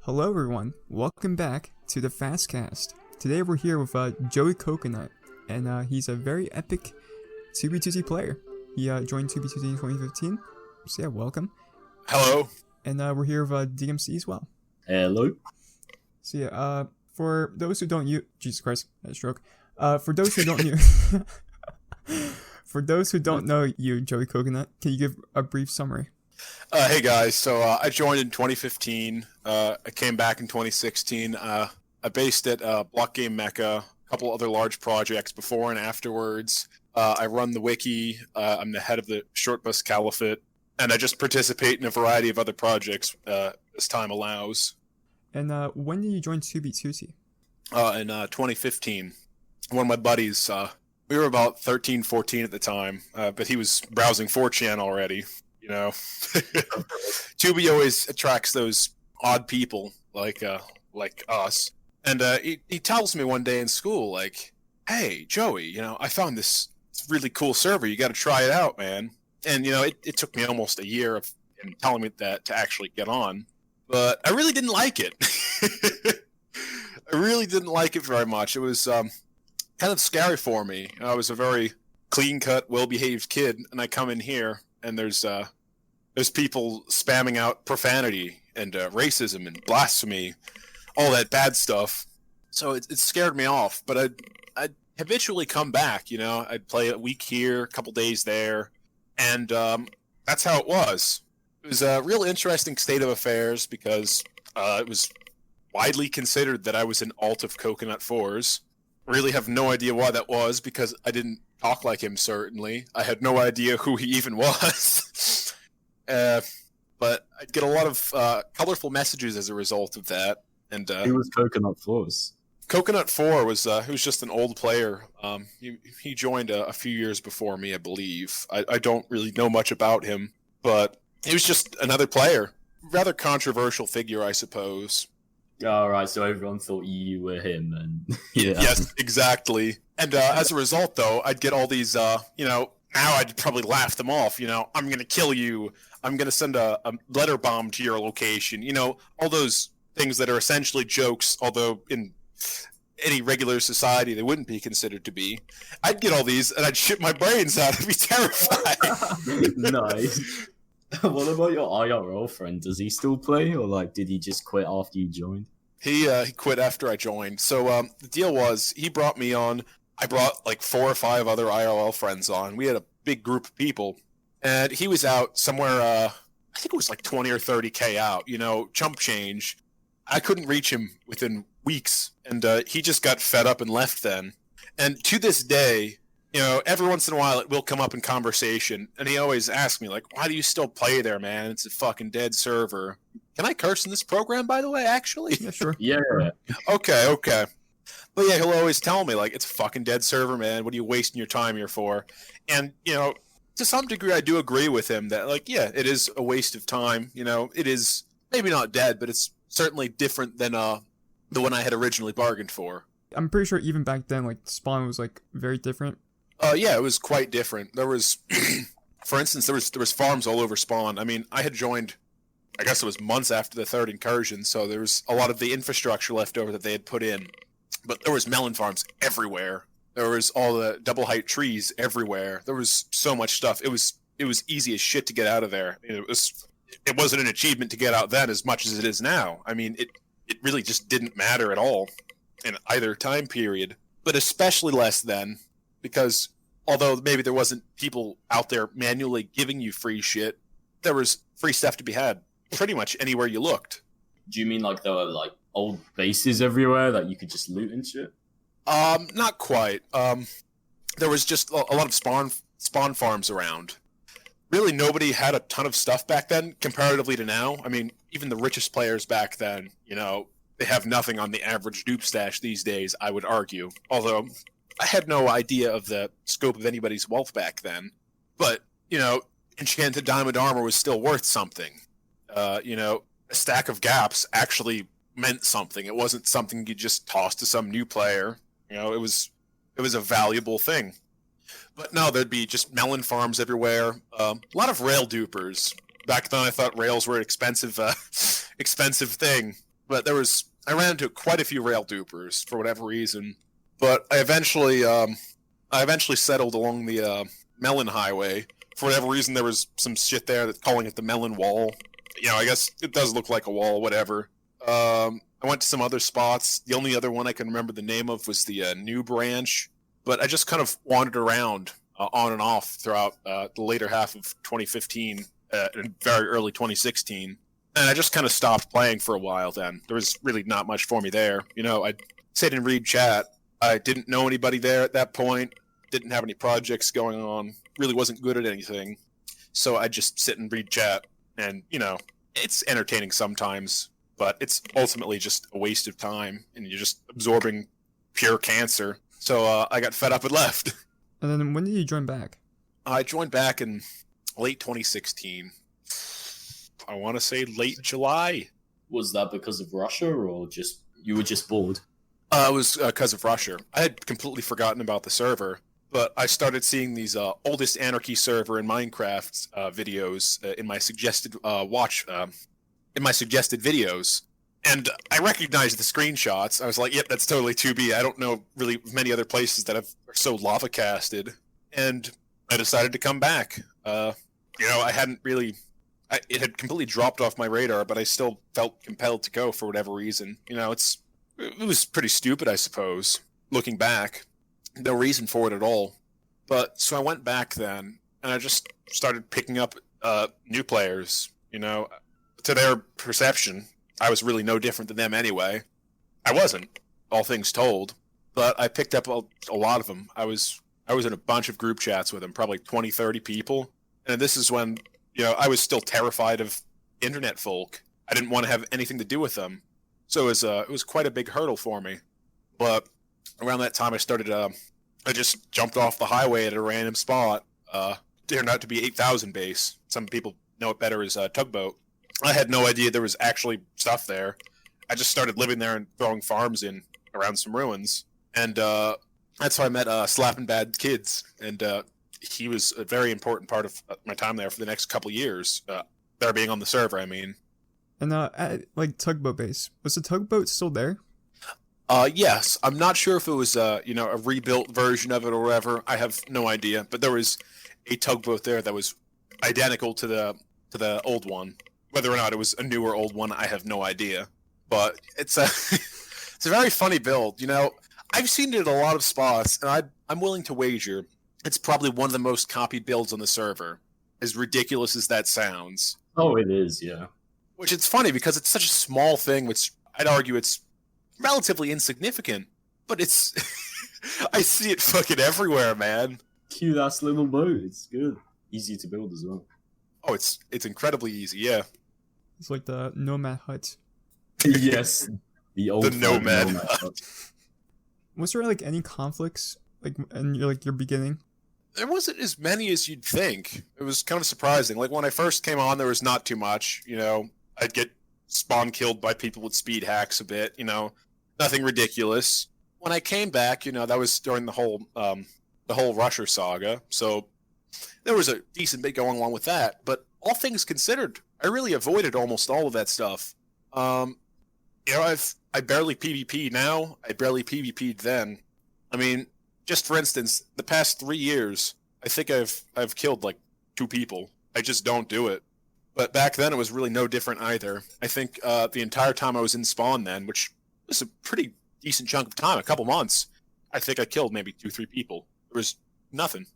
Hello everyone, welcome back to the Fastcast. Today we're here with Joey Coconut, and he's a very epic 2B2C player. He joined 2B2C in 2015, so yeah, welcome. Hello. And we're here with DMC as well. Hello. So yeah, for those who don't Jesus Christ, I had a stroke. For those who don't for those who don't know you, Joey Coconut, can you give a brief summary? Hey guys, so I joined in 2015. I came back in 2016. I based at Block Game Mecca, a couple other large projects before and afterwards. I run the Wiki. I'm the head of the short Bus Caliphate, and I just participate in a variety of other projects as time allows. And when did you join 2B2C? In 2015. One of my buddies, we were about 13, 14 at the time, but he was browsing 4chan already. You know, 2B always attracts those odd people like us. And he tells me one day in school, like, "Hey, Joey, I found this really cool server. You got to try it out, man." And it took me almost a year of him telling me that to actually get on, but I really didn't like it. I really didn't like it very much. It was kind of scary for me. I was a very clean-cut, well-behaved kid, and I come in here. And there's people spamming out profanity and racism and blasphemy, all that bad stuff. So it scared me off. But I'd habitually come back. I'd play a week here, a couple days there, and that's how it was. It was a real interesting state of affairs because it was widely considered that I was an alt of Coconut 4's. Really have no idea why that was because I didn't talk like him, certainly. I had no idea who he even was. But I'd get a lot of colorful messages as a result of that. And Who was Coconut 4's? Coconut 4 was he was just an old player. He joined a few years before me, I believe. I don't really know much about him, but he was just another player. Rather controversial figure, I suppose. Alright, so everyone thought you were him, and yeah. Yes, exactly. And as a result, though, I'd get all these, now I'd probably laugh them off, I'm going to kill you, I'm going to send a letter bomb to your location, all those things that are essentially jokes, although in any regular society they wouldn't be considered to be. I'd get all these, and I'd shit my brains out, I'd be terrified. Nice. What about your IRL friend? Does he still play, or did he just quit after you joined? He quit after I joined. So the deal was, he brought me on. I brought 4 or 5 other IRL friends on. We had a big group of people, and he was out somewhere. I think it was 20 or 30K out. Chump change. I couldn't reach him within weeks, and he just got fed up and left then. And to this day, every once in a while it will come up in conversation, and he always asks me, why do you still play there, man? It's a fucking dead server. Can I curse in this program, by the way, actually? Yeah, sure. Yeah. Okay. But yeah, he'll always tell me, it's a fucking dead server, man. What are you wasting your time here for? And, to some degree I do agree with him that, yeah, it is a waste of time. It is maybe not dead, but it's certainly different than the one I had originally bargained for. I'm pretty sure even back then, spawn was very different. Yeah, it was quite different. There was, for instance, there was farms all over spawn. I mean, I had joined, I guess it was months after the 3rd incursion, so there was a lot of the infrastructure left over that they had put in. But there was melon farms everywhere. There was all the double height trees everywhere. There was so much stuff. It was easy as shit to get out of there. It wasn't an achievement to get out then as much as it is now. I mean, it really just didn't matter at all in either time period, but especially less then. Because although maybe there wasn't people out there manually giving you free shit, there was free stuff to be had pretty much anywhere you looked. Do you mean there were old bases everywhere that you could just loot and shit? Not quite. There was just a lot of spawn farms around. Really, nobody had a ton of stuff back then comparatively to now. I mean, even the richest players back then, they have nothing on the average dupe stash these days, I would argue. Although I had no idea of the scope of anybody's wealth back then. But, enchanted diamond armor was still worth something. A stack of gaps actually meant something. It wasn't something you just toss to some new player. It was a valuable thing. But no, there'd be just melon farms everywhere. A lot of rail dupers. Back then I thought rails were an expensive thing. But I ran into quite a few rail dupers for whatever reason. But I eventually settled along the Melon Highway. For whatever reason, there was some shit there that's calling it the Melon Wall. I guess it does look like a wall, whatever. I went to some other spots. The only other one I can remember the name of was the New Branch. But I just kind of wandered around on and off throughout the later half of 2015 and very early 2016. And I just kind of stopped playing for a while then. There was really not much for me there. I'd sit and read chat. I didn't know anybody there at that point. Didn't have any projects going on. Really wasn't good at anything. So I'd just sit and read chat. And, it's entertaining sometimes. But it's ultimately just a waste of time. And you're just absorbing pure cancer. So I got fed up and left. And then when did you join back? I joined back in late 2016. I want to say late July. Was that because of Russia, or you were just bored? It was because of Russia. I had completely forgotten about the server, but I started seeing these oldest anarchy server in Minecraft videos in my suggested videos, and I recognized the screenshots. I was like, "Yep, that's totally 2B." I don't know really many other places that are so lava casted, and I decided to come back. I hadn't really. It had completely dropped off my radar, but I still felt compelled to go for whatever reason. It was pretty stupid, I suppose, looking back. No reason for it at all. But, so I went back then, and I just started picking up new players. To their perception, I was really no different than them anyway. I wasn't, all things told, but I picked up a lot of them. I was in a bunch of group chats with them, probably 20, 30 people, and this is when... I was still terrified of internet folk. I didn't want to have anything to do with them. So it was quite a big hurdle for me. But around that time, I just jumped off the highway at a random spot. Turned out to be 8,000 base. Some people know it better as Tugboat. I had no idea there was actually stuff there. I just started living there and throwing farms in around some ruins. And that's how I met slappingbadkids. And he was a very important part of my time there for the next couple years. There being on the server, I mean. And at Tugboat base, was the Tugboat still there? Yes. I'm not sure if it was a rebuilt version of it or whatever. I have no idea. But there was a Tugboat there that was identical to the old one. Whether or not it was a newer old one, I have no idea. But it's a it's a very funny build. I've seen it at a lot of spots, and I'm willing to wager it's probably one of the most copied builds on the server, as ridiculous as that sounds. Oh, it is, yeah. Which it's funny because it's such a small thing, which I'd argue it's relatively insignificant, but it's... I see it fucking everywhere, man. Cute-ass little boat, it's good. Easy to build as well. Oh, it's incredibly easy, yeah. It's like the Nomad Hut. Yes, the old Nomad Hut. Was there any conflicts in your beginning? There wasn't as many as you'd think. It was kind of surprising. When I first came on, there was not too much. I'd get spawn killed by people with speed hacks a bit. Nothing ridiculous. When I came back, that was during the whole Russia saga. So there was a decent bit going along with that. But all things considered, I really avoided almost all of that stuff. I barely PvP now. I barely PvP'd then. I mean, just for instance, the past 3 years, I think I've killed 2 people. I just don't do it. But back then, it was really no different either. I think the entire time I was in spawn then, which was a pretty decent chunk of time, a couple months, I think I killed maybe 2-3 people. There was nothing.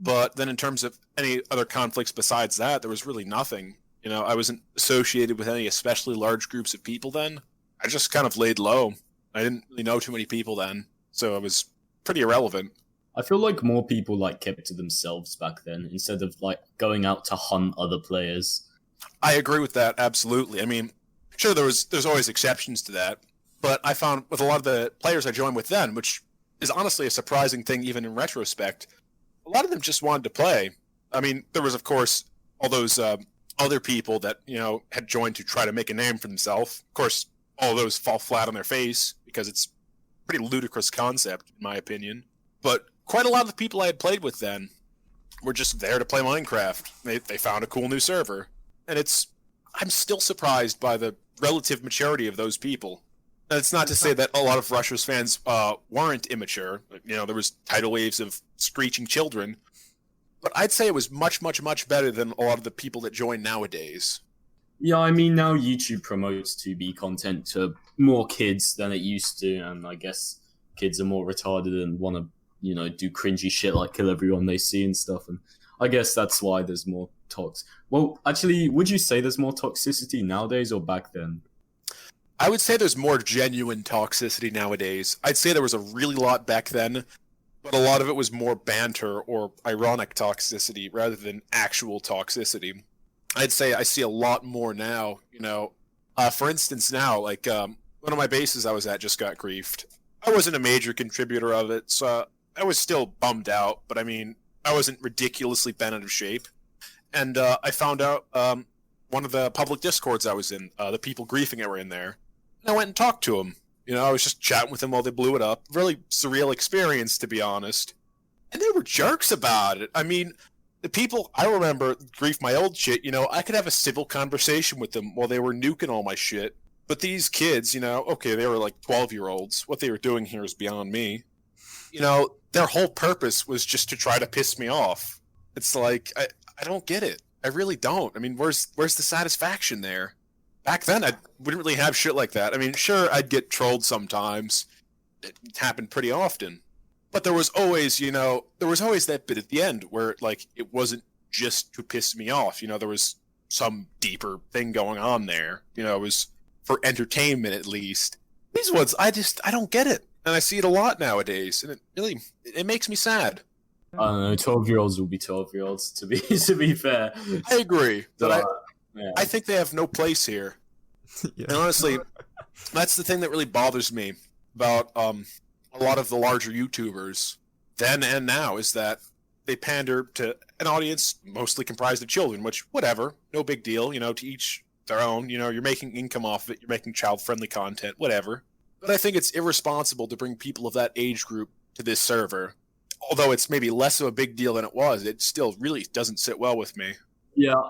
But then in terms of any other conflicts besides that, there was really nothing. I wasn't associated with any especially large groups of people then. I just kind of laid low. I didn't really know too many people then, so I was pretty irrelevant. I feel like more people kept to themselves back then instead of going out to hunt other players. I agree with that, absolutely. I mean, sure, there's always exceptions to that, but I found with a lot of the players I joined with then, which is honestly a surprising thing even in retrospect, a lot of them just wanted to play. I mean, there was, of course, all those other people that, had joined to try to make a name for themselves. Of course, all those fall flat on their face because it's a pretty ludicrous concept, in my opinion. But quite a lot of the people I had played with then were just there to play Minecraft. They found a cool new server. And I'm still surprised by the relative maturity of those people. And it's not to say that a lot of Rushers fans weren't immature. You know, there was tidal waves of screeching children. But I'd say it was much, much, much better than a lot of the people that join nowadays. Yeah, I mean, now YouTube promotes 2B content to more kids than it used to, and I guess kids are more retarded and want to, you know, do cringy shit like kill everyone they see and stuff, and I guess that's why there's more tox. Well, actually, would you say there's more toxicity nowadays or back then? I would say there's more genuine toxicity nowadays. I'd say there was a really lot back then, but a lot of it was more banter or ironic toxicity rather than actual toxicity. I'd say I see a lot more now, you know. For instance, now, like, one of my bases I was at just got griefed. I wasn't a major contributor of it, so I was still bummed out, but I mean, I wasn't ridiculously bent out of shape. And I found out one of the public discords I was in, the people griefing it were in there. And I went and talked to them. You know, I was just chatting with them while they blew it up. Really surreal experience, to be honest. And they were jerks about it. I mean, the people I remember grief my old shit, you know, I could have a civil conversation with them while they were nuking all my shit. But these kids, you know, okay, they were like 12-year-olds. What they were doing here is beyond me. You know, their whole purpose was just to try to piss me off. It's like, I don't get it. I really don't. I mean, where's the satisfaction there? Back then, I wouldn't really have shit like that. I mean, sure, I'd get trolled sometimes. It happened pretty often. But there was always, you know, that bit at the end where, like, it wasn't just to piss me off. You know, there was some deeper thing going on there. You know, it was for entertainment, at least. These ones, I don't get it. And I see it a lot nowadays. And it makes me sad. I don't know, 12-year-olds will be 12-year-olds, to be fair. I agree. So, But yeah. I think they have no place here. Yeah. And honestly, that's the thing that really bothers me about a lot of the larger YouTubers, then and now, is that they pander to an audience mostly comprised of children, which, whatever, no big deal, you know, to each their own. You know, you're making income off of it, you're making child-friendly content, whatever. But I think it's irresponsible to bring people of that age group to this server. Although it's maybe less of a big deal than it was, it still really doesn't sit well with me. Yeah,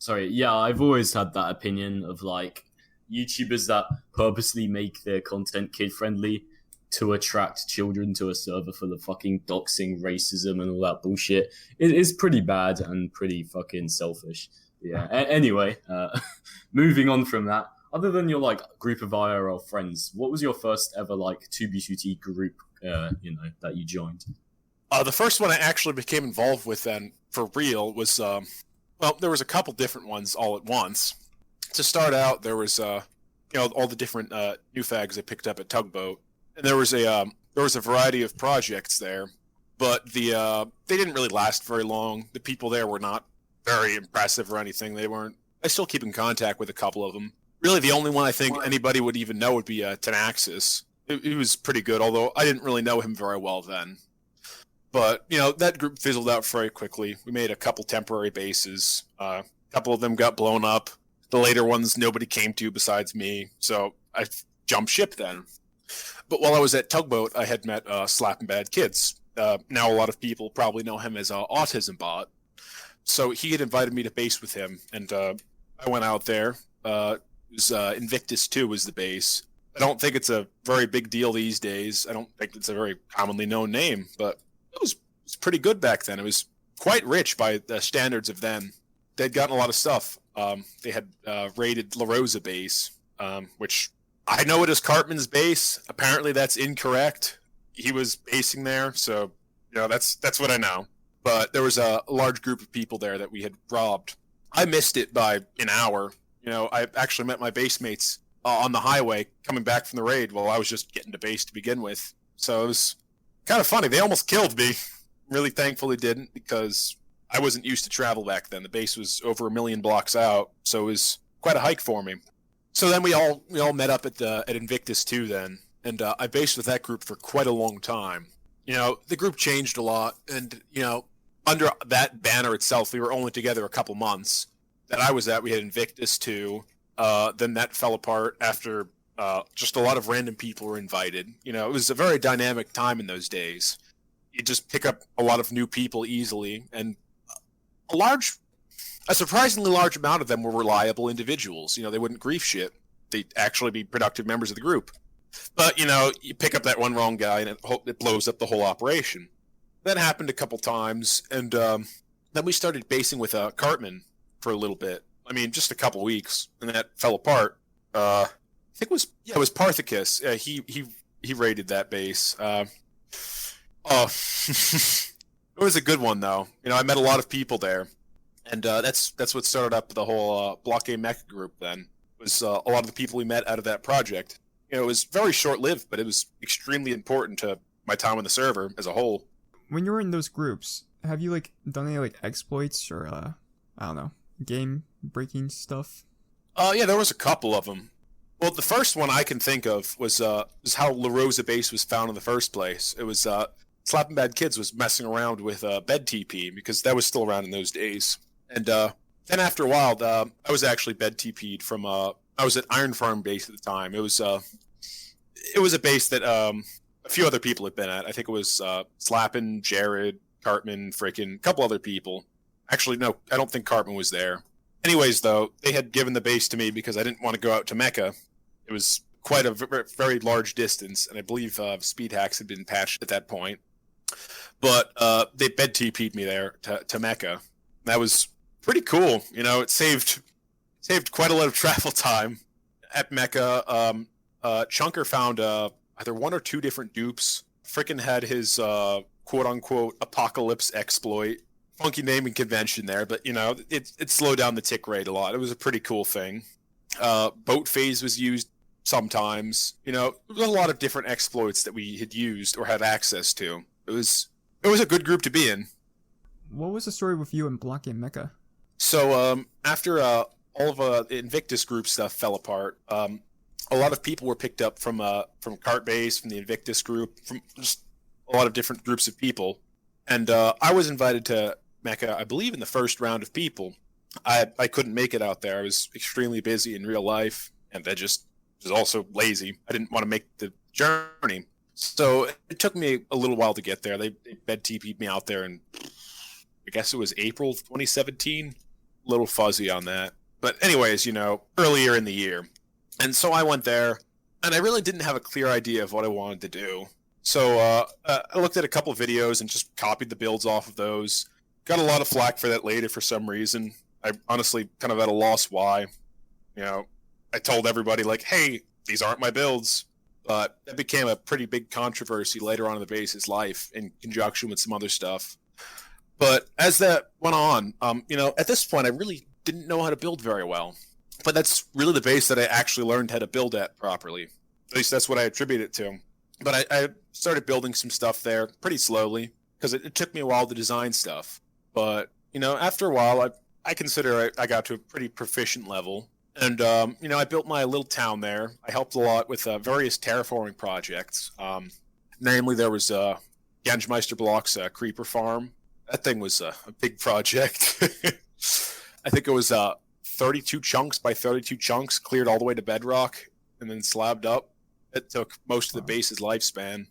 I've always had that opinion of, like, YouTubers that purposely make their content kid-friendly to attract children to a server for the fucking doxing, racism, and all that bullshit. It is pretty bad and pretty fucking selfish. Yeah, anyway, moving on from that, other than your, like, group of IRL friends, what was your first ever, like, 2B2T group, that you joined? The first one I actually became involved with then, for real, was, there was a couple different ones all at once. To start out, there was, all the different new fags I picked up at Tugboat. And there was a variety of projects there, but they didn't really last very long. The people there were not very impressive or anything. I still keep in contact with a couple of them. Really, the only one I think anybody would even know would be Tanaxis. He was pretty good, although I didn't really know him very well then. But, you know, that group fizzled out very quickly. We made a couple temporary bases. A couple of them got blown up. The later ones nobody came to besides me, so I jumped ship then. But while I was at Tugboat, I had met slappingbadkids. Now a lot of people probably know him as Autism Bot. So he had invited me to base with him, and I went out there. It was Invictus 2 was the base. I don't think it's a very big deal these days. I don't think it's a very commonly known name, but it was pretty good back then. It was quite rich by the standards of then. They'd gotten a lot of stuff. They had raided La Rosa base, which I know it as Cartman's base. Apparently that's incorrect. He was basing there, so you know that's what I know. But there was a large group of people there that we had robbed. I missed it by an hour. You know, I actually met my base mates on the highway coming back from the raid while I was just getting to base to begin with. So it was kind of funny. They almost killed me. Really thankful they didn't, because I wasn't used to travel back then. The base was over 1 million blocks out, so it was quite a hike for me. So then we all met up at Invictus 2 then, and I based with that group for quite a long time. You know, the group changed a lot, and, you know, under that banner itself, we were only together a couple months. That I was at, we had Invictus 2, then that fell apart after just a lot of random people were invited. You know, it was a very dynamic time in those days. You just pick up a lot of new people easily, and a surprisingly large amount of them were reliable individuals. You know, they wouldn't grief shit. they actually be productive members of the group. But, you pick up that one wrong guy and it blows up the whole operation. That happened a couple times, and then we started basing with Cartman for a little bit. I mean, just a couple weeks, and that fell apart. I think it was Parthicus. He raided that base. It was a good one, though. I met a lot of people there, and that's what started up the whole Block Game Mecca group. Then was a lot of the people we met out of that project. It was very short-lived, but it was extremely important to my time on the server as a whole. When you were in those groups, have you done any exploits or I don't know, game-breaking stuff? Yeah, there was a couple of them. Well, the first one I can think of was how La Rosa base was found in the first place. It was slappingbadkids was messing around with bed TP because that was still around in those days. And then after a while, I was actually bed TP'd from I was at Iron Farm base at the time. It was a base that a few other people had been at. I think it was Slappin, Jared, Cartman, frickin' a couple other people. Actually, no, I don't think Cartman was there. Anyways, though, they had given the base to me because I didn't want to go out to Mecca. It was quite a very large distance, and I believe speed hacks had been patched at that point. But they bed TP'd me there to Mecca. That was pretty cool. It saved quite a lot of travel time at Mecca. Chunker found either one or two different dupes. Frickin' had his quote-unquote apocalypse exploit. Funky naming convention there, but, it slowed down the tick rate a lot. It was a pretty cool thing. Boat phase was used sometimes. There was a lot of different exploits that we had used or had access to. It was a good group to be in. What was the story with you and Block Game Mecca? So, after all of the Invictus group stuff fell apart, a lot of people were picked up from Cart Base, from the Invictus group, from just a lot of different groups of people. And I was invited to Mecca, I believe, in the first round of people. I couldn't make it out there. I was extremely busy in real life, and I just was also lazy. I didn't want to make the journey. So it took me a little while to get there. They bed TP'd me out there, and I guess it was April 2017. A little fuzzy on that. But anyways, earlier in the year. And so I went there, and I really didn't have a clear idea of what I wanted to do. So I looked at a couple of videos and just copied the builds off of those. Got a lot of flack for that later for some reason. I honestly kind of at a loss why. I told everybody, hey, these aren't my builds. But that became a pretty big controversy later on in the base's life in conjunction with some other stuff. But as that went on, at this point, I really didn't know how to build very well. But that's really the base that I actually learned how to build at properly. At least that's what I attribute it to. But I started building some stuff there pretty slowly because it took me a while to design stuff. But, after a while, I consider I got to a pretty proficient level. And, I built my little town there. I helped a lot with various terraforming projects. Namely, there was Genjmeister Block's Creeper Farm. That thing was a big project. I think it was 32 chunks by 32 chunks, cleared all the way to bedrock, and then slabbed up. It took most of the base's lifespan.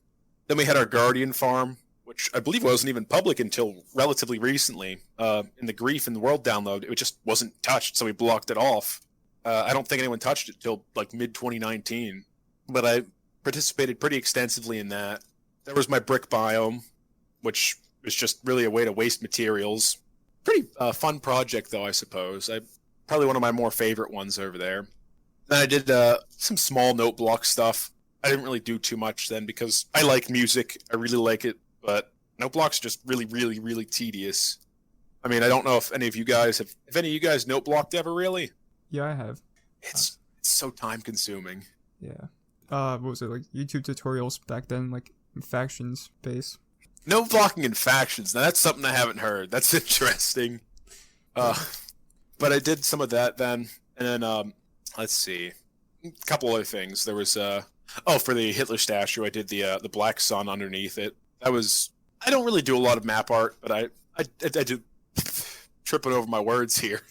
Then we had our Guardian farm, which I believe wasn't even public until relatively recently. In the Grief and the World download, it just wasn't touched, so we blocked it off. I don't think anyone touched it till mid-2019. But I participated pretty extensively in that. There was my brick biome, which was just really a way to waste materials. Pretty fun project, though, I suppose. Probably one of my more favorite ones over there. Then I did some small note block stuff. I didn't really do too much then because I like music. I really like it, but note block's just really, really, really tedious. I mean, I don't know if any of you guys note blocked ever, really? Yeah, I have. It's so time consuming. Yeah. What was it, YouTube tutorials back then, factions base? Note blocking in factions. Now that's something I haven't heard. That's interesting. But I did some of that then, and then let's see, a couple other things. There was for the Hitler statue, I did the black sun underneath it. I don't really do a lot of map art, but I do tripping over my words here.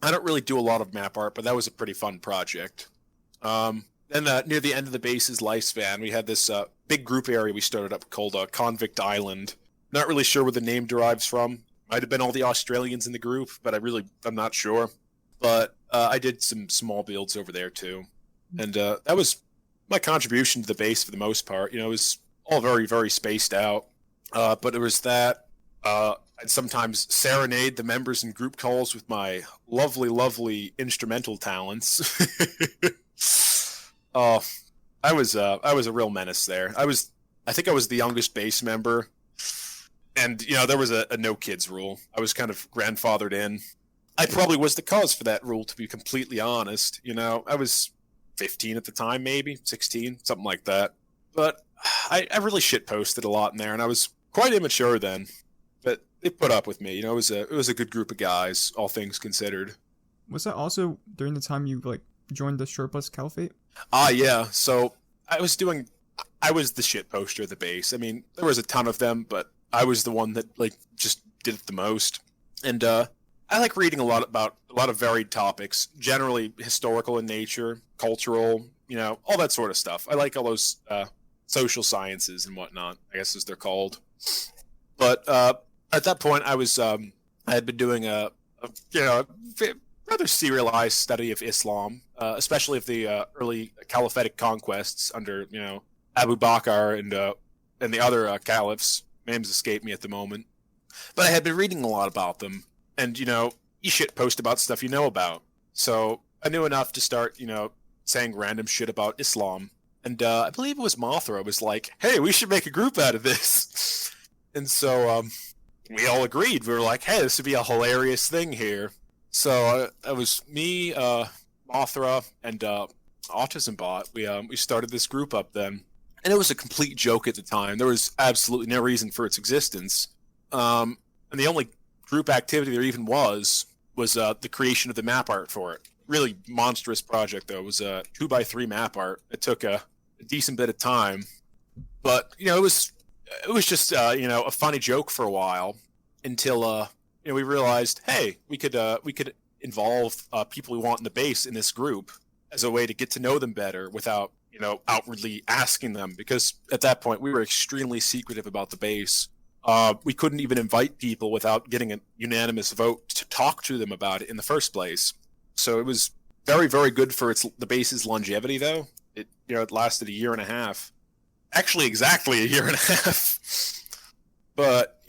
I don't really do a lot of map art, but that was a pretty fun project. Then near the end of the base's lifespan, we had this big group area we started up called Convict Island. Not really sure where the name derives from. Might have been all the Australians in the group, but I'm not sure. But I did some small builds over there too, and that was my contribution to the base for the most part. You know, it was all very, very spaced out. But it was that I'd sometimes serenade the members in group calls with my lovely, lovely instrumental talents. Oh, I was a real menace there. I think I was the youngest base member, and you know there was a no kids rule. I was kind of grandfathered in. I probably was the cause for that rule, to be completely honest. You know, I was 15 at the time, maybe 16, something like that. But I really shitposted a lot in there, and I was quite immature then. But they put up with me. You know, it was a good group of guys, all things considered. Was that also during the time you joined the Bus Caliphate? Yeah. So I was the shit poster of the base. I mean, there was a ton of them, but I was the one that just did it the most. And I like reading a lot about a lot of varied topics, generally historical in nature, cultural, you know, all that sort of stuff. I like all those social sciences and whatnot, I guess as they're called. But at that point, I had been doing a rather serialized study of Islam, especially of the early caliphatic conquests under Abu Bakr and the other caliphs. Names escape me at the moment, but I had been reading a lot about them, and you shit post about stuff you know about. So I knew enough to start saying random shit about Islam, and I believe it was Mothra was like, "Hey, we should make a group out of this," and so we all agreed. We were like, "Hey, this would be a hilarious thing here." So it was me, Mothra, and Autism Bot. We started this group up then, and it was a complete joke at the time. There was absolutely no reason for its existence, and the only group activity there even was the creation of the map art for it. Really monstrous project though. It was a 2x3 map art. It took a decent bit of time, but it was just a funny joke for a while until we realized, hey, we could involve people we want in the base in this group as a way to get to know them better without outwardly asking them, because at that point we were extremely secretive about the base. We couldn't even invite people without getting a unanimous vote to talk to them about it in the first place. So it was very, very good for the base's longevity, though. It lasted a year and a half. Actually, exactly a year and a half. But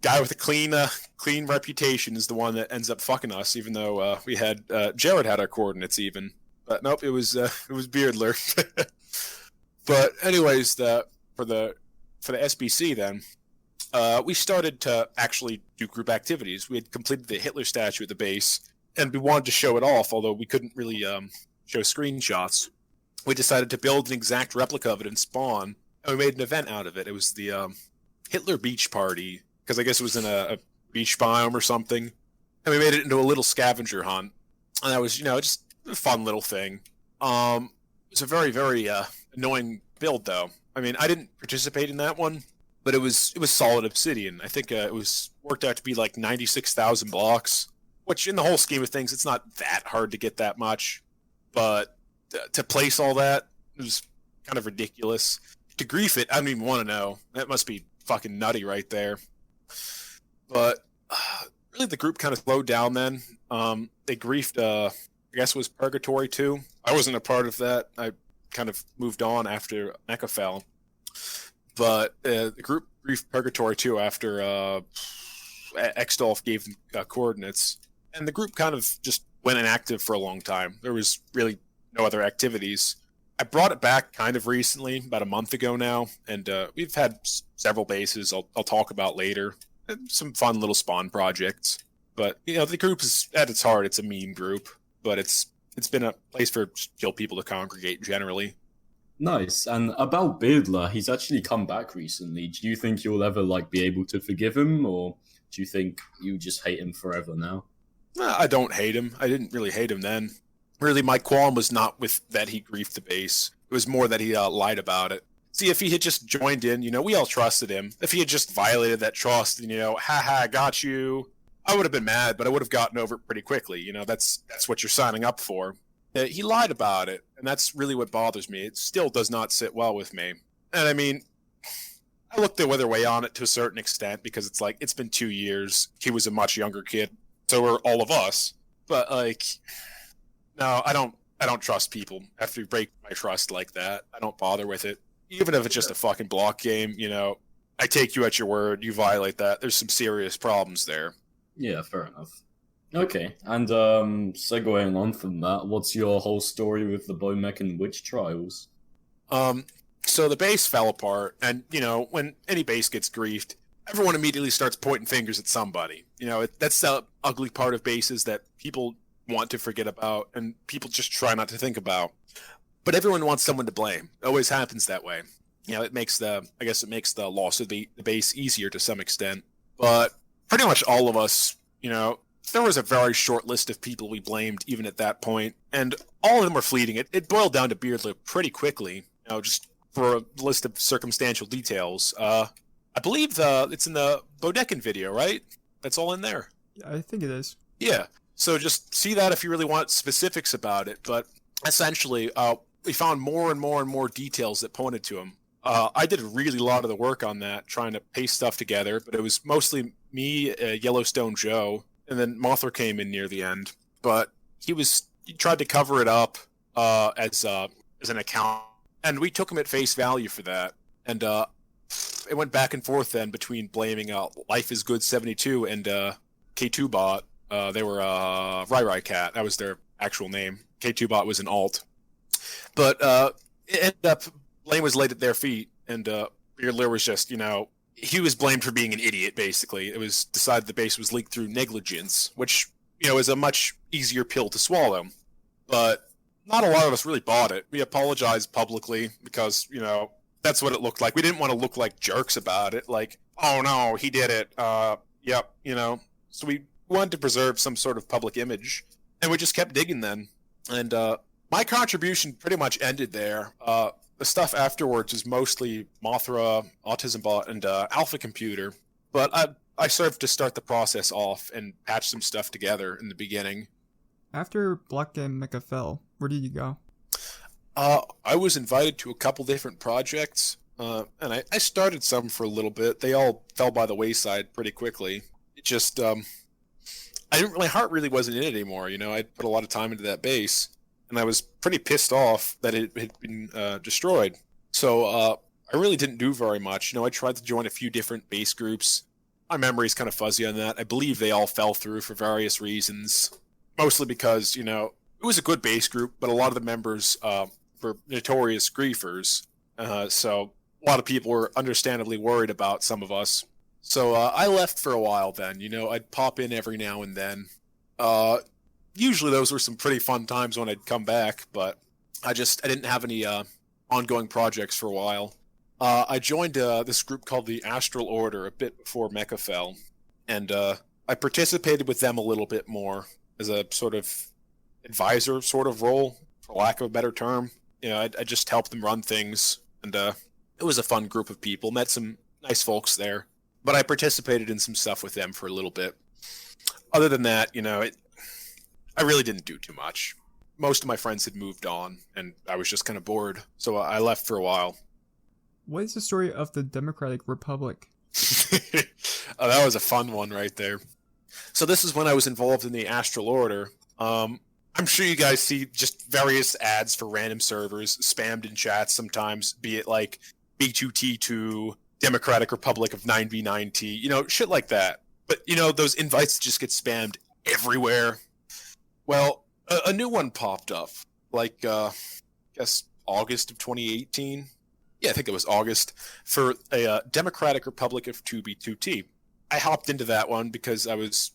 guy with a clean reputation is the one that ends up fucking us, even though we had Jared had our coordinates even. But nope, it was Beardler. But anyways, for the SBC then, we started to actually do group activities. We had completed the Hitler statue at the base, and we wanted to show it off, although we couldn't really show screenshots. We decided to build an exact replica of it in Spawn, and we made an event out of it. It was the Hitler Beach Party, because I guess it was in a beach biome or something, and we made it into a little scavenger hunt, and that was just a fun little thing. It's a very, very annoying build though. I mean, I didn't participate in that one, but it was solid obsidian. I think it was worked out to be like 96,000 blocks, which in the whole scheme of things, it's not that hard to get that much, but to place all that, it was kind of ridiculous. To grief it, I don't even want to know. That must be fucking nutty right there. But really, the group kind of slowed down then. They griefed, I guess it was Purgatory 2. I wasn't a part of that. I kind of moved on after Mecca fell. But the group griefed Purgatory 2 after Extolf gave them coordinates. And the group kind of just went inactive for a long time. There was really no other activities. I brought it back kind of recently, about a month ago now, and we've had several bases I'll talk about later. Some fun little spawn projects. But, the group is, at its heart, it's a meme group, but it's been a place for chill people to congregate generally. Nice. And about Beardler, he's actually come back recently. Do you think you'll ever be able to forgive him, or do you think you just hate him forever now? I don't hate him. I didn't really hate him then. Really, my qualm was not with that he griefed the base. It was more that he lied about it. See, if he had just joined in, we all trusted him. If he had just violated that trust and, haha, got you, I would have been mad, but I would have gotten over it pretty quickly. That's what you're signing up for. He lied about it, and that's really what bothers me. It still does not sit well with me. And I mean, I looked the other way on it to a certain extent, because it's been 2 years. He was a much younger kid. So were all of us. But like, no, I don't trust people. After you break my trust like that, I don't bother with it. Even if it's just a fucking block game, I take you at your word. You violate that, there's some serious problems there. Yeah, fair enough. Okay, and segueing on from that, what's your whole story with the Post-mecca witch trials? So the base fell apart, and when any base gets griefed, everyone immediately starts pointing fingers at somebody. That's the ugly part of bases that people want to forget about, and people just try not to think about. But everyone wants someone to blame. It always happens that way. It makes the loss of the base easier to some extent. But pretty much all of us, there was a very short list of people we blamed even at that point, and all of them were fleeting. It boiled down to Beardlip pretty quickly, just for a list of circumstantial details. I believe it's in the Bodekin video, right? That's all in there. Yeah, I think it is. Yeah. So just see that if you really want specifics about it. But essentially, we found more and more and more details that pointed to him. I did a really lot of the work on that, trying to paste stuff together, but it was mostly me, Yellowstone Joe, and then Mothra came in near the end. But he tried to cover it up as an account, and we took him at face value for that. And it went back and forth then between blaming Life is Good 72 and K2 Bot. They were Rai Cat. That was their actual name. K2 Bot was an alt. But it ended up, blame was laid at their feet, and Beardler was just, he was blamed for being an idiot, basically. It was decided the base was leaked through negligence, which, is a much easier pill to swallow. But not a lot of us really bought it. We apologized publicly because, that's what it looked like. We didn't want to look like jerks about it, like, oh no, he did it. Yep, So we wanted to preserve some sort of public image, and we just kept digging then. And my contribution pretty much ended there. The stuff afterwards is mostly Mothra, Autism Bot, and Alpha Computer. But I served to start the process off and patch some stuff together in the beginning. After Block Game Mecca fell, where did you go? I was invited to a couple different projects, and I started some for a little bit. They all fell by the wayside pretty quickly. It just, my heart really wasn't in it anymore. I'd put a lot of time into that base, and I was pretty pissed off that it had been destroyed. So I really didn't do very much. I tried to join a few different base groups. My memory's kind of fuzzy on that. I believe they all fell through for various reasons, mostly because, it was a good base group, but a lot of the members were notorious griefers. So a lot of people were understandably worried about some of us. So I left for a while then. I'd pop in every now and then. Usually those were some pretty fun times when I'd come back, but I didn't have any ongoing projects for a while. I joined this group called the Astral Order a bit before Mecca fell, and I participated with them a little bit more as a sort of advisor sort of role, for lack of a better term. I just helped them run things, and it was a fun group of people. Met some nice folks there, but I participated in some stuff with them for a little bit. Other than that, I really didn't do too much. Most of my friends had moved on, and I was just kind of bored, so I left for a while. What is the story of the Democratic Republic? Oh, that was a fun one right there. So this is when I was involved in the Astral Order. I'm sure you guys see just various ads for random servers spammed in chats sometimes, be it like B2T2, Democratic Republic of 9v9T, shit like that. But, those invites just get spammed everywhere. Well, a new one popped up, like, I guess August of 2018. Yeah, I think it was August, for a Democratic Republic of 2B2T. I hopped into that one because I was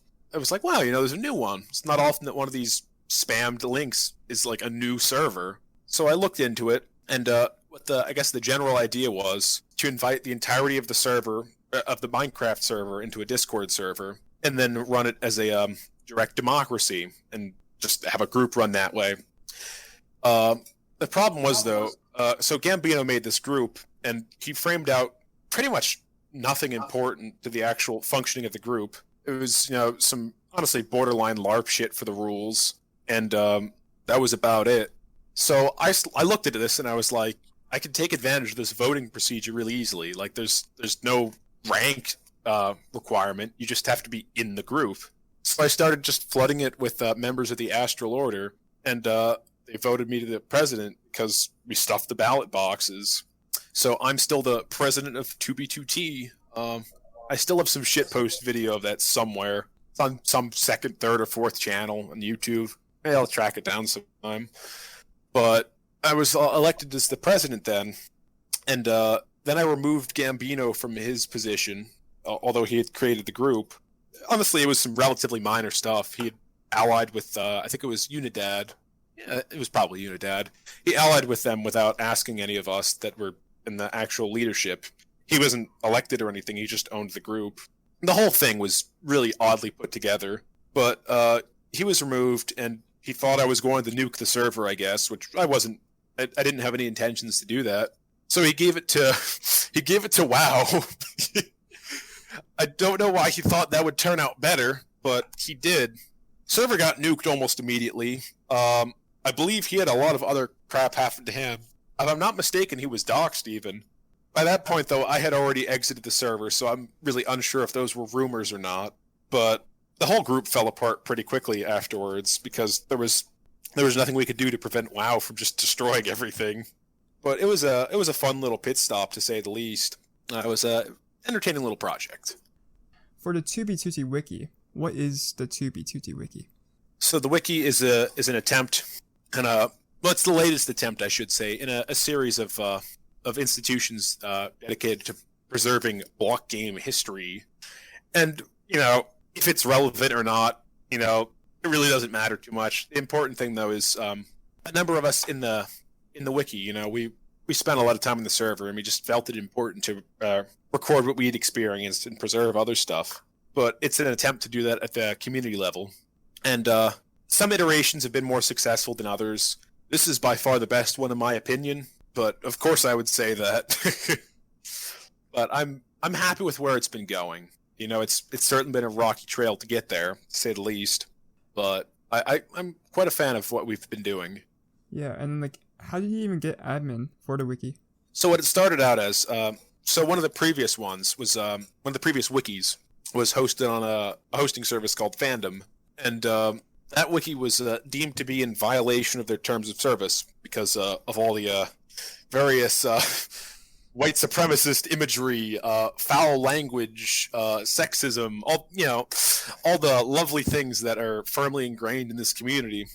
like, wow, there's a new one. It's not often that one of these spammed links is like a new server. So I looked into it, and what I guess the general idea was to invite the entirety of the server, of the Minecraft server, into a Discord server, and then run it as a direct democracy, and just have a group run that way. The problem was, though, so Gambino made this group, and he framed out pretty much nothing important to the actual functioning of the group. It was, some honestly borderline LARP shit for the rules, and that was about it. So I looked into this, and I was like, I could take advantage of this voting procedure really easily. Like, there's no rank requirement. You just have to be in the group. So I started just flooding it with members of the Astral Order, and they voted me to the president because we stuffed the ballot boxes. So I'm still the president of 2B2T. I still have some shitpost video of that somewhere. It's on some second, third, or fourth channel on YouTube. Maybe I'll track it down sometime. But I was elected as the president then, and then I removed Gambino from his position, although he had created the group. Honestly, it was some relatively minor stuff. He had allied with, I think it was Unidad. Yeah, it was probably Unidad. He allied with them without asking any of us that were in the actual leadership. He wasn't elected or anything, he just owned the group. The whole thing was really oddly put together, but he was removed, and he thought I was going to nuke the server, I guess, which I wasn't. I didn't have any intentions to do that. So he gave it to WoW. I don't know why he thought that would turn out better, but he did. Server got nuked almost immediately. I believe he had a lot of other crap happen to him. If I'm not mistaken, he was doxxed even. By that point, though, I had already exited the server, so I'm really unsure if those were rumors or not. But the whole group fell apart pretty quickly afterwards because there was nothing we could do to prevent WoW from just destroying everything. But it was a fun little pit stop, to say the least. It was a entertaining little project. For the 2B2T Wiki, what is the 2B2T Wiki? So the Wiki is an attempt, and well, it's the latest attempt, I should say, in a series of institutions dedicated to preserving block game history. And, if it's relevant or not, it really doesn't matter too much. The important thing, though, is a number of us in the Wiki, we spent a lot of time on the server, and we just felt it important to record what we'd experienced and preserve other stuff. But it's an attempt to do that at the community level. And some iterations have been more successful than others. This is by far the best one, in my opinion. But of course, I would say that. But I'm happy with where it's been going. It's certainly been a rocky trail to get there, to say the least. But I'm quite a fan of what we've been doing. Yeah, and how did you even get admin for the wiki? So what it started out as, so one of the previous ones was one of the previous wikis was hosted on a hosting service called Fandom, and that wiki was deemed to be in violation of their terms of service because of all the various white supremacist imagery, foul language, sexism, all the lovely things that are firmly ingrained in this community.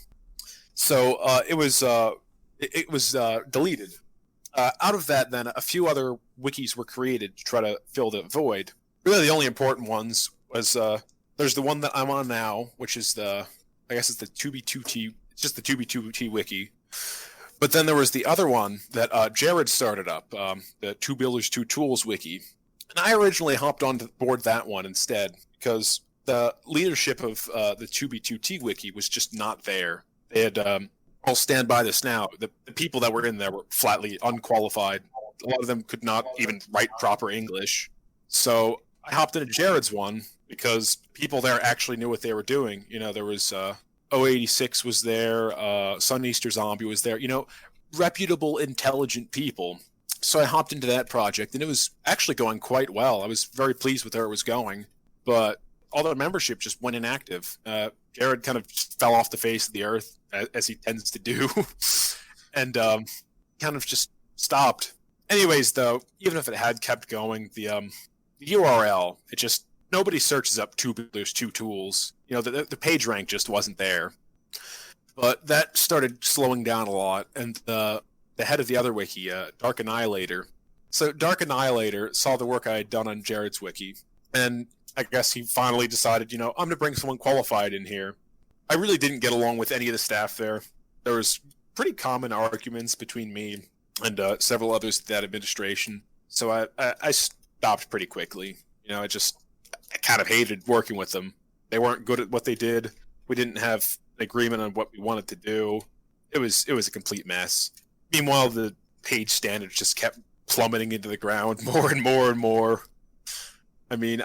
So it was deleted. Out of that, then, a few other wikis were created to try to fill the void. Really, the only important ones was there's the one that I'm on now, which is I guess it's the 2B2T. It's just the 2B2T wiki. But then there was the other one that Jared started up, the 2 Builders 2 Tools wiki. And I originally hopped on board that one instead because the leadership of the 2B2T wiki was just not there. They had, I'll stand by this now, the people that were in there were flatly unqualified. A lot of them could not even write proper English. So I hopped into Jared's one because people there actually knew what they were doing. There was 086 was there, Sun Easter Zombie was there, reputable, intelligent people. So I hopped into that project, and it was actually going quite well. I was very pleased with where it was going, but all the membership just went inactive. Jared kind of fell off the face of the earth, as he tends to do, and kind of just stopped. Anyways, though, even if it had kept going, the URL, nobody searches up 2 Builders 2 Tools. The page rank just wasn't there. But that started slowing down a lot, and the head of the other wiki, Dark Annihilator. So Dark Annihilator saw the work I had done on Jared's wiki, and I guess he finally decided, I'm going to bring someone qualified in here. I really didn't get along with any of the staff there. There was pretty common arguments between me and several others at that administration. So I stopped pretty quickly. I kind of hated working with them. They weren't good at what they did. We didn't have an agreement on what we wanted to do. It was a complete mess. Meanwhile, the page standards just kept plummeting into the ground more and more and more. I mean,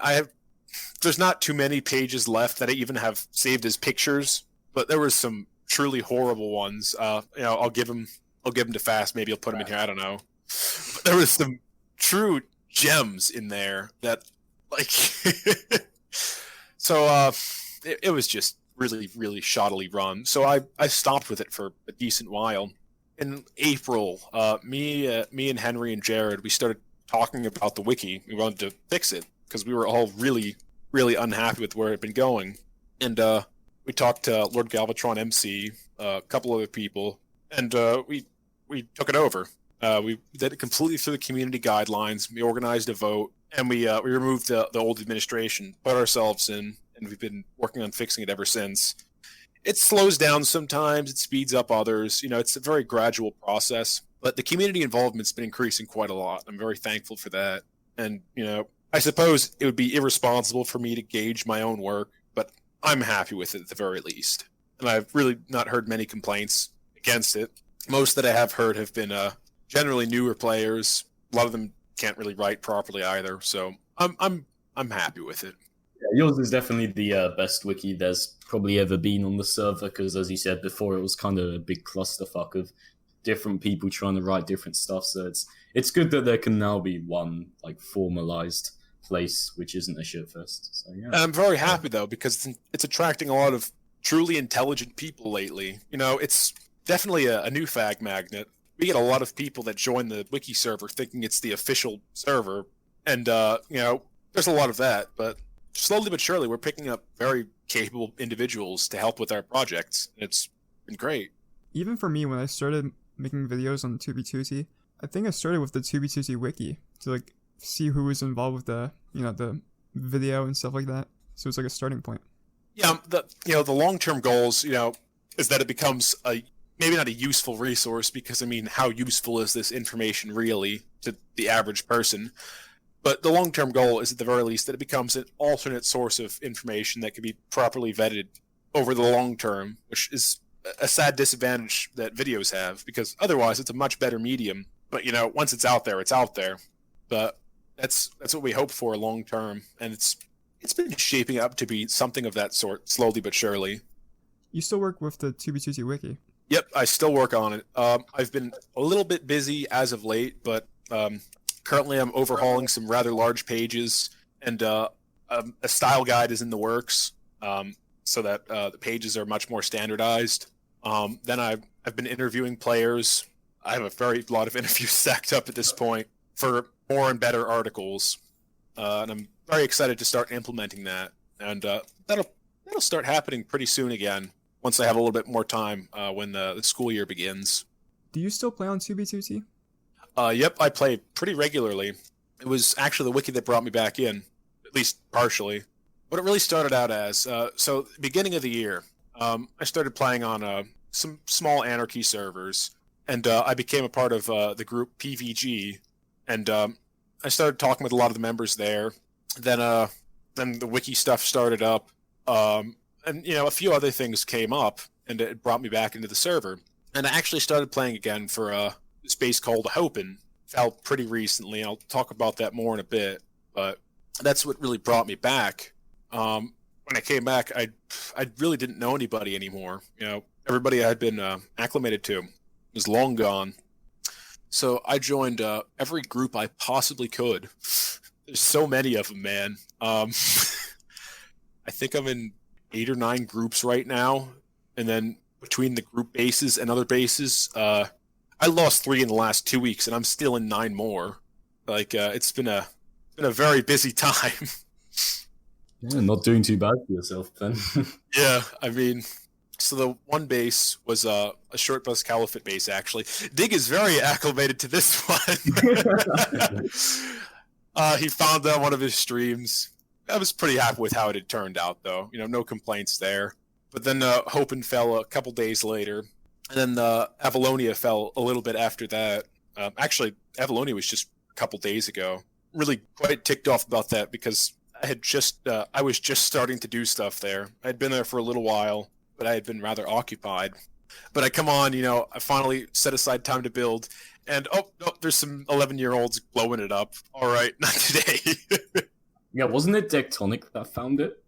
there's not too many pages left that I even have saved as pictures, but there were some truly horrible ones. I'll give them to Fast. Maybe he'll put them in here. I don't know. But there was some true gems in there that, So it was just really, really shoddily run. So I stopped with it for a decent while. In April, me and Henry and Jared, we started talking about the wiki. We wanted to fix it because we were all really, really unhappy with where it had been going. And we talked to Lord Galvatron MC, a couple other people, and we took it over. We did it completely through the community guidelines. We organized a vote, and we removed the old administration, put ourselves in, and we've been working on fixing it ever since. It slows down sometimes, it speeds up others. It's a very gradual process, but the community involvement's been increasing quite a lot. I'm very thankful for that. And, I suppose it would be irresponsible for me to gauge my own work, but I'm happy with it at the very least. And I've really not heard many complaints against it. Most that I have heard have been generally newer players. A lot of them can't really write properly either, so I'm happy with it. Yeah, yours is definitely the best wiki there's probably ever been on the server, because as you said before, it was kind of a big clusterfuck of different people trying to write different stuff. So it's good that there can now be one like formalized place which isn't a shitfest. So yeah, and I'm very happy though, because it's attracting a lot of truly intelligent people lately. It's definitely a new fag magnet. We get a lot of people that join the wiki server thinking it's the official server, and there's a lot of that, but slowly but surely we're picking up very capable individuals to help with our projects. It's been great. Even for me, when I started making videos on 2B2T, I think I started with the 2B2T wiki to like see who was involved with the the video and stuff like that. So it's like a starting point. Yeah, the long-term goals, is that it becomes maybe not a useful resource, because how useful is this information really to the average person? But the long-term goal is at the very least that it becomes an alternate source of information that can be properly vetted over the long term, which is a sad disadvantage that videos have, because otherwise it's a much better medium. But once it's out there, it's out there. But that's what we hope for long term, and it's been shaping up to be something of that sort slowly but surely. You still work with the 2B2T wiki? Yep, I still work on it. I've been a little bit busy as of late, but currently I'm overhauling some rather large pages, and a style guide is in the works, so that the pages are much more standardized. Then I've been interviewing players. I have a lot of interviews stacked up at this point for more and better articles, and I'm very excited to start implementing that. And that'll start happening pretty soon again, once I have a little bit more time when the school year begins. Do you still play on 2B2T? Yep, I play pretty regularly. It was actually the wiki that brought me back in, at least partially. What it really started out as, so beginning of the year, I started playing on some small anarchy servers, and I became a part of the group PVG, and I started talking with a lot of the members there. Then the wiki stuff started up, and a few other things came up, and it brought me back into the server. And I actually started playing again for a space called Hopin'. Fell pretty recently. I'll talk about that more in a bit, but that's what really brought me back. When I came back, I really didn't know anybody anymore. Everybody I had been acclimated to was long gone. So I joined every group I possibly could. There's so many of them, man. I think I'm in 8 or 9 groups right now, and then between the group bases and other bases, I lost 3 in the last 2 weeks, and I'm still in 9 more. It's been a very busy time. Yeah, not doing too bad for yourself then. Yeah, so the one base was a short Bus Caliphate base, actually. Dig is very acclimated to this one. He found that on one of his streams. I was pretty happy with how it had turned out, though. No complaints there. But then Hopin fell a couple days later. And then Avalonia fell a little bit after that. Actually, Avalonia was just a couple days ago. Really quite ticked off about that, because I was just starting to do stuff there. I had been there for a little while, but I had been rather occupied. But I come on, I finally set aside time to build, and oh, no, there's some 11-year-olds blowing it up. All right, not today. Yeah, wasn't it Tectonic that found it?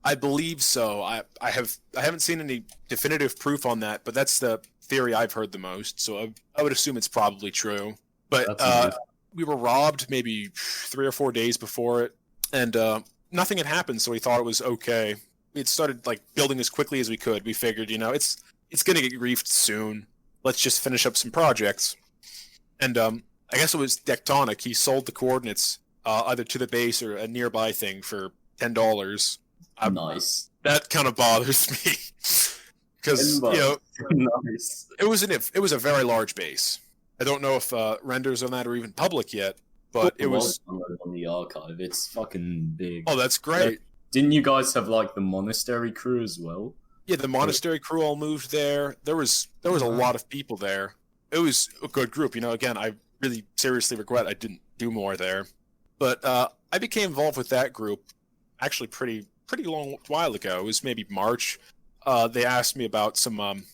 I believe so. I haven't seen any definitive proof on that, but that's the theory I've heard the most. So I would assume it's probably true. But we were robbed maybe 3 or 4 days before it, and nothing had happened, so we thought it was okay. we had started like building as quickly as we could. We figured, it's gonna get griefed soon. Let's just finish up some projects. And I guess it was Tectonic. He sold the coordinates either to the base or a nearby thing for $10. Nice. That kind of bothers me because nice. it was a very large base. I don't know if renders on that are even public yet, but it was on the archive. It's fucking big. Oh, that's great. Didn't you guys have like the monastery crew as well? Yeah, the monastery crew all moved there. There was a lot of people there. It was a good group. Again, I really seriously regret I didn't do more there. But I became involved with that group actually pretty long while ago. It was maybe March. They asked me about some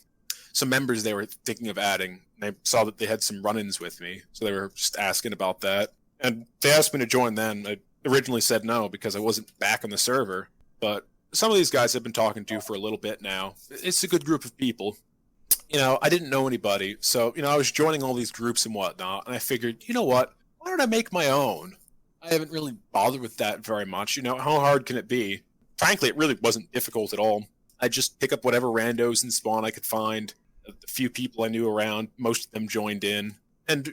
members they were thinking of adding. And I saw that they had some run-ins with me, so they were just asking about that. And they asked me to join then. I originally said no because I wasn't back on the server. But some of these guys I've been talking to for a little bit now. It's a good group of people. I didn't know anybody, so, I was joining all these groups and whatnot, and I figured, you know what, why don't I make my own? I haven't really bothered with that very much. How hard can it be? Frankly, it really wasn't difficult at all. I just pick up whatever randos and spawn I could find. A few people I knew around, most of them joined in. And,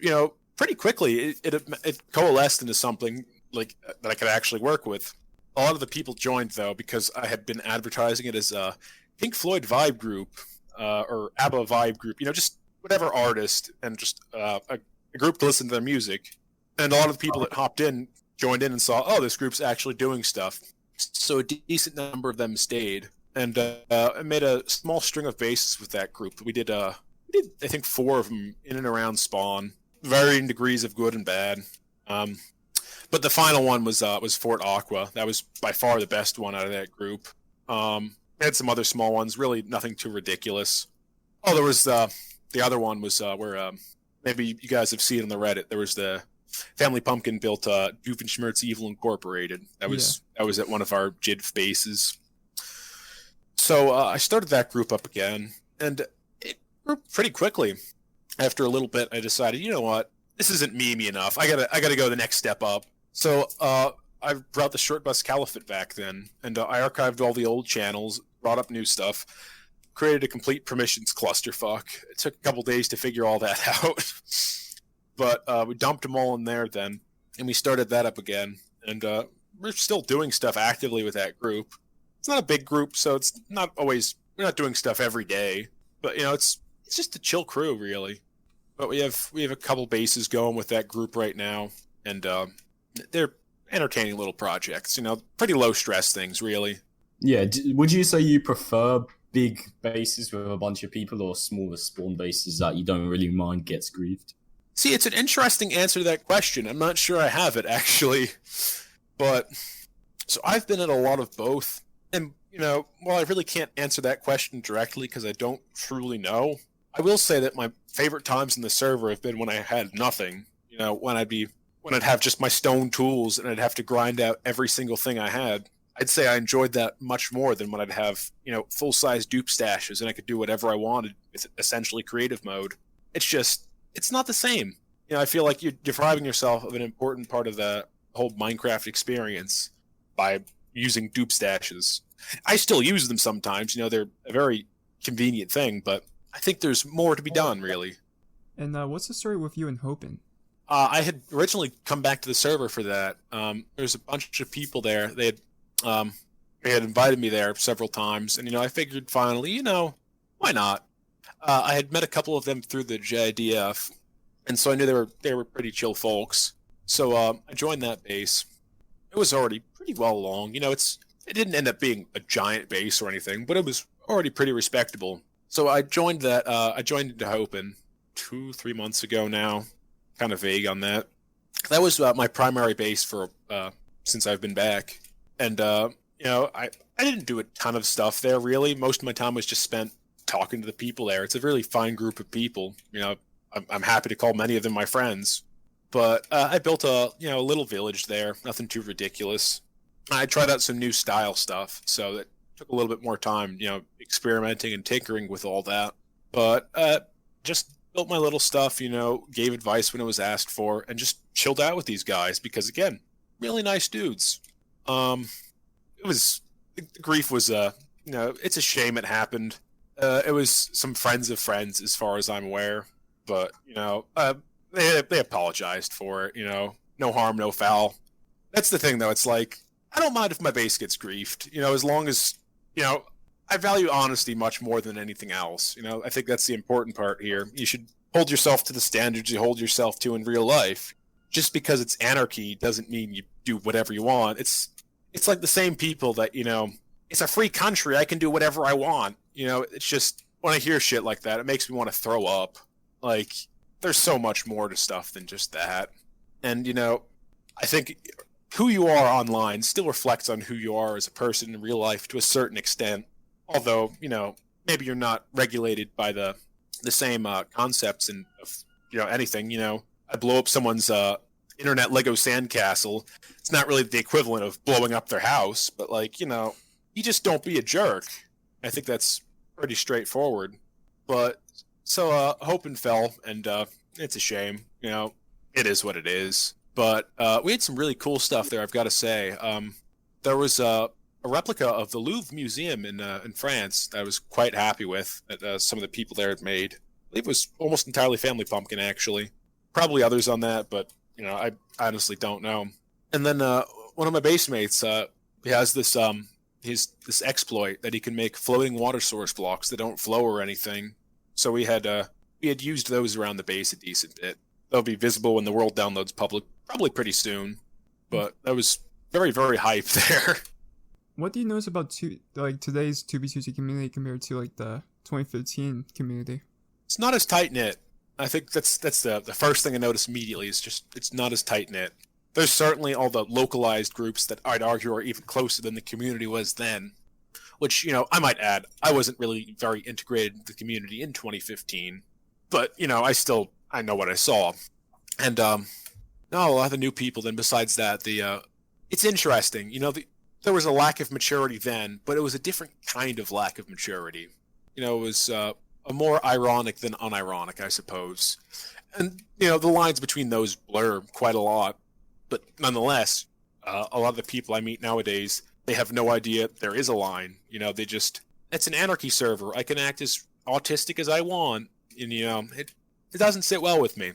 pretty quickly, it coalesced into something like that I could actually work with. A lot of the people joined, though, because I had been advertising it as a Pink Floyd vibe group, or ABBA vibe group, just whatever artist, and just a group to listen to their music. And a lot of the people that hopped in joined in and saw, oh, this group's actually doing stuff. So a decent number of them stayed. And I made a small string of bases with that group. We did I think 4 of them in and around spawn, varying degrees of good and bad. But the final one was Fort Aqua. That was by far the best one out of that group. We had some other small ones, really nothing too ridiculous. Oh, there was the other one was where maybe you guys have seen on the Reddit. There was the Family Pumpkin built Doofenshmirtz Evil Incorporated. That was at one of our JIDF bases. So I started that group up again, and it grew pretty quickly. After a little bit, I decided, you know what, this isn't memey enough. I gotta go the next step up. So I brought the short Bus Caliphate back then, and I archived all the old channels, brought up new stuff, created a complete permissions clusterfuck. It took a couple days to figure all that out, but we dumped them all in there then, and we started that up again. And we're still doing stuff actively with that group. It's not a big group, so it's not always, we're not doing stuff every day, but it's just a chill crew, really. But we have a couple bases going with that group right now, and they're entertaining little projects, pretty low stress things, really. Yeah, would you say you prefer big bases with a bunch of people or smaller spawn bases that you don't really mind gets griefed? See, it's an interesting answer to that question. I'm not sure I have it, actually. But, so I've been at a lot of both. And, while I really can't answer that question directly because I don't truly know, I will say that my favorite times in the server have been when I had nothing. When I'd have just my stone tools and I'd have to grind out every single thing I had. I'd say I enjoyed that much more than when I'd have, full-size dupe stashes and I could do whatever I wanted with essentially creative mode. It's not the same. I feel like you're depriving yourself of an important part of the whole Minecraft experience by using dupe stashes. I still use them sometimes, they're a very convenient thing, but I think there's more to be done, really. And what's the story with you and Hopin? I had originally come back to the server for that. There's a bunch of people there. They had invited me there several times, and I figured finally, why not? I had met a couple of them through the JIDF, and so I knew they were pretty chill folks. So I joined that base. It was already pretty well along. It didn't end up being a giant base or anything, but it was already pretty respectable. So I joined that. I joined into Hopin 2-3 months ago now. Kind of vague on that. That was my primary base for since I've been back, and I didn't do a ton of stuff there really. Most of my time was just spent talking to the people there. It's a really fine group of people. I'm happy to call many of them my friends. But I built a little village there. Nothing too ridiculous. I tried out some new style stuff, so that took a little bit more time. Experimenting and tinkering with all that. But just built my little stuff, gave advice when it was asked for, and just chilled out with these guys because, again, really nice dudes. It was the grief was it's a shame it happened. It was some friends of friends, as far as I'm aware, but they apologized for it. No harm, no foul. That's the thing, though. It's like I don't mind if my base gets griefed. As long as I value honesty much more than anything else. I think that's the important part here. You should hold yourself to the standards you hold yourself to in real life. Just because it's anarchy doesn't mean you do whatever you want. It's like the same people that, it's a free country. I can do whatever I want. It's just when I hear shit like that, it makes me want to throw up. Like, there's so much more to stuff than just that. And, I think who you are online still reflects on who you are as a person in real life to a certain extent. Although, maybe you're not regulated by the same concepts and anything. I blow up someone's internet Lego sandcastle. It's not really the equivalent of blowing up their house, but you just don't be a jerk. I think that's pretty straightforward. But so Hope and fell, and it's a shame. It is what it is. But we had some really cool stuff there, I've got to say. There was a replica of the Louvre Museum in France that I was quite happy with, that some of the people there had made. I believe it was almost entirely Family Pumpkin, actually. Probably others on that, but I honestly don't know. And then one of my base mates, he has this this exploit that he can make floating water source blocks that don't flow or anything. So we had used those around the base a decent bit. They'll be visible when the world downloads public, probably pretty soon. But that was very, very hype there. What do you notice about today's 2B2T community compared to the 2015 community? It's not as tight knit. I think that's the first thing I noticed immediately. Is just it's not as tight knit. There's certainly all the localized groups that I'd argue are even closer than the community was then. Which I might add, I wasn't really very integrated in the community in 2015, but I know what I saw, and no, a lot of the new people. Then besides that, it's interesting. There was a lack of maturity then, but it was a different kind of lack of maturity. It was a more ironic than unironic, I suppose. And, the lines between those blur quite a lot. But nonetheless, a lot of the people I meet nowadays, they have no idea there is a line. It's an anarchy server. I can act as autistic as I want. And, it doesn't sit well with me.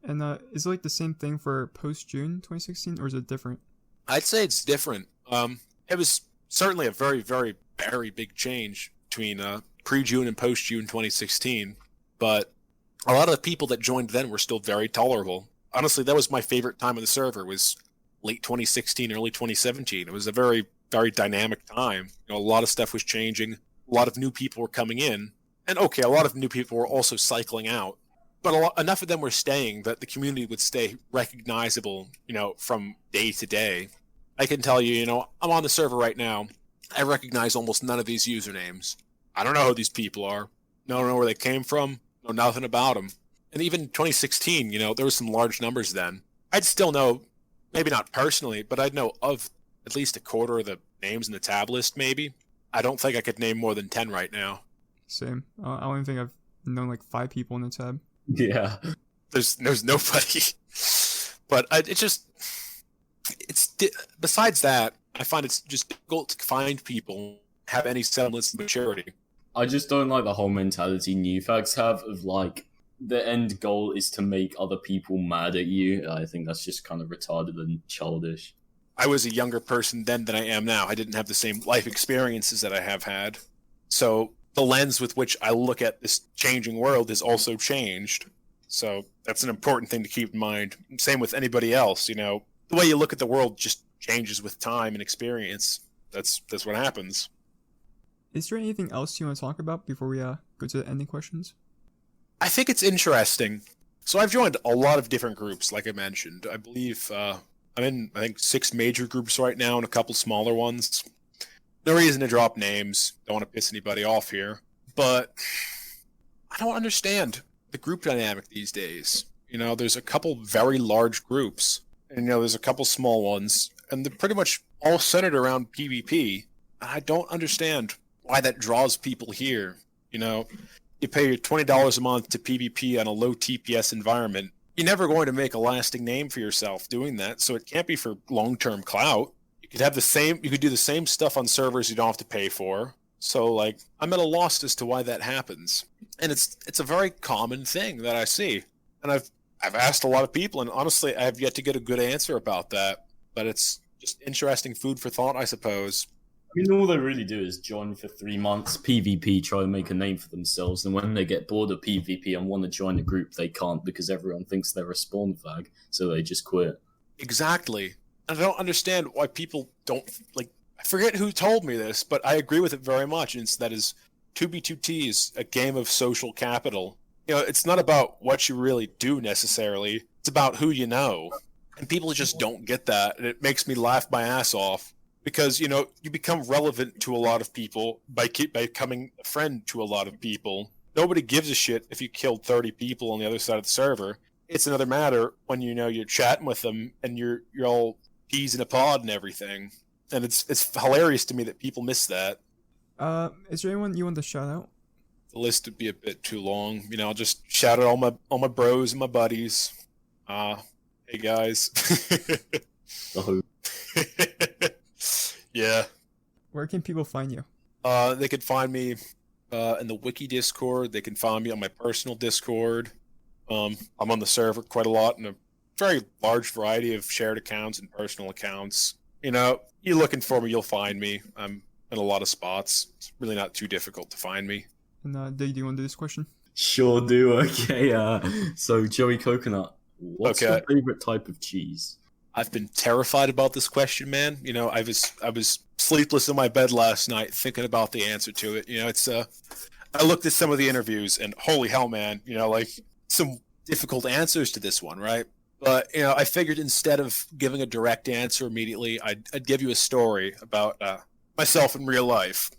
And is it the same thing for post-June 2016, or is it different? I'd say it's different. It was certainly a very, very, very big change between pre-June and post-June 2016, but a lot of the people that joined then were still very tolerable. Honestly, that was my favorite time of the server, was late 2016, early 2017. It was a very, very dynamic time. A lot of stuff was changing. A lot of new people were coming in. And okay, a lot of new people were also cycling out. But enough of them were staying that the community would stay recognizable, from day to day. I can tell you, I'm on the server right now. I recognize almost none of these usernames. I don't know who these people are. I don't know where they came from. Know nothing about them. And even 2016, there was some large numbers then. I'd still know, maybe not personally, but I'd know of at least a quarter of the names in the tab list, maybe. I don't think I could name more than 10 right now. Same. I don't even think I've known 5 people in the tab. Yeah. There's nobody. But besides that, I find it's just difficult to find people who have any semblance of maturity. I just don't like the whole mentality new fags have of the end goal is to make other people mad at you. I think that's just kind of retarded and childish. I was a younger person then than I am now. I didn't have the same life experiences that I have had. So the lens with which I look at this changing world has also changed. So that's an important thing to keep in mind. Same with anybody else, The way you look at the world just changes with time and experience. That's what happens. Is there anything else you want to talk about before we go to the ending questions? I think it's interesting. So I've joined a lot of different groups, like I mentioned. I believe I'm in, 6 major groups right now and a couple smaller ones. No reason to drop names. Don't want to piss anybody off here. But I don't understand the group dynamic these days. There's a couple very large groups. And, there's a couple small ones. And they're pretty much all centered around PvP. I don't understand why that draws people here. You pay your $20 a month to PvP on a low TPS environment. You're never going to make a lasting name for yourself doing that, so it can't be for long-term clout. You could have the same. You could do the same stuff on servers you don't have to pay for. So like, I'm at a loss as to why that happens, and it's a very common thing that I see, and I've asked a lot of people, and honestly, I have yet to get a good answer about that. But it's just interesting food for thought, I suppose. I mean, all they really do is join for 3 months, PvP, try and make a name for themselves, and when they get bored of PvP and want to join a group, they can't because everyone thinks they're a spawn fag, so they just quit. Exactly. And I don't understand why people don't, like, I forget who told me this, but I agree with it very much, and that is 2B2T is a game of social capital. You know, it's not about what you really do necessarily, it's about who you know. And people just don't get that, and it makes me laugh my ass off. Because, you know, you become relevant to a lot of people by becoming a friend to a lot of people. Nobody gives a shit if you killed 30 people on the other side of the server. It's another matter when, you know, you're chatting with them and you're all peas in a pod and everything. And it's hilarious to me that people miss that. Is there anyone you want to shout out? The list would be a bit too long. You know, I'll just shout out all my bros and my buddies. Hey guys. Oh. Yeah. Where can people find you? They could find me in the Wiki Discord. They can find me on my personal Discord. I'm on the server quite a lot in a very large variety of shared accounts and personal accounts. You know, you're looking for me, you'll find me. I'm in a lot of spots. It's really not too difficult to find me. And do you want to do this question? Sure do. Okay. So Joey Coconut, what's your favorite type of cheese? I've been terrified about this question, man. You know, I was sleepless in my bed last night thinking about the answer to it. You know, it's I looked at some of the interviews and holy hell, man, you know, like some difficult answers to this one, right? But, you know, I figured instead of giving a direct answer immediately, I'd give you a story about myself in real life.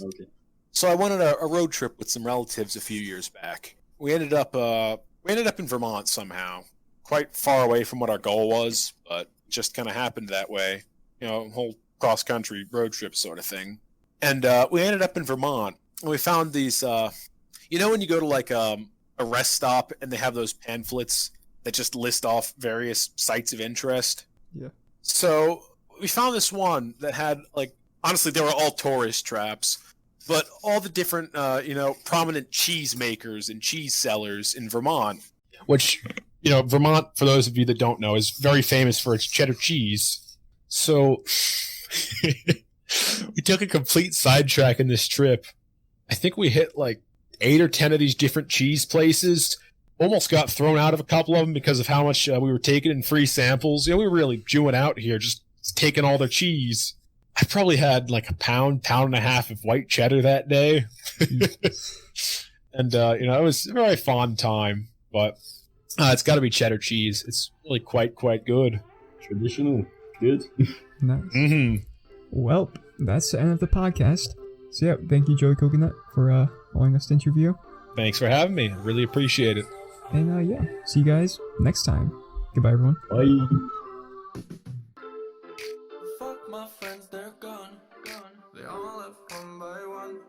Okay. So I went on a road trip with some relatives a few years back. We ended up in Vermont somehow. Quite far away from what our goal was, but just kind of happened that way. You know, whole cross-country road trip sort of thing. And we ended up in Vermont, and we found these, you know when you go to like a rest stop and they have those pamphlets that just list off various sites of interest? Yeah. So we found this one that had, like, honestly, they were all tourist traps, but all the different, you know, prominent cheese makers and cheese sellers in Vermont. Which... You know, Vermont, for those of you that don't know, is very famous for its cheddar cheese. So we took a complete sidetrack in this trip. I think we hit like 8 or 10 of these different cheese places. Almost got thrown out of a couple of them because of how much we were taking in free samples. You know, we were really chewing out here, just taking all their cheese. I probably had like a pound and a half of white cheddar that day. And, you know, it was a very fun time, but... it's got to be cheddar cheese. It's really quite good. Traditional. Good. Nice. Mm-hmm. Well, that's the end of the podcast. So yeah, thank you, Joey Coconut, for allowing us to interview. Thanks for having me. I really appreciate it. And yeah, see you guys next time. Goodbye, everyone. Bye. Fuck my friends, they're gone. They all left one by one.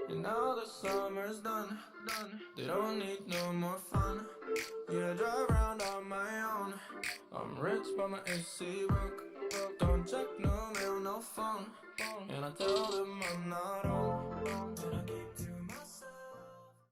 And now the summer's done. They don't need no more fun. Yeah, I drive around on my own. I'm rich but my AC broke. Don't check no mail, no phone. And I tell them I'm not home. And I keep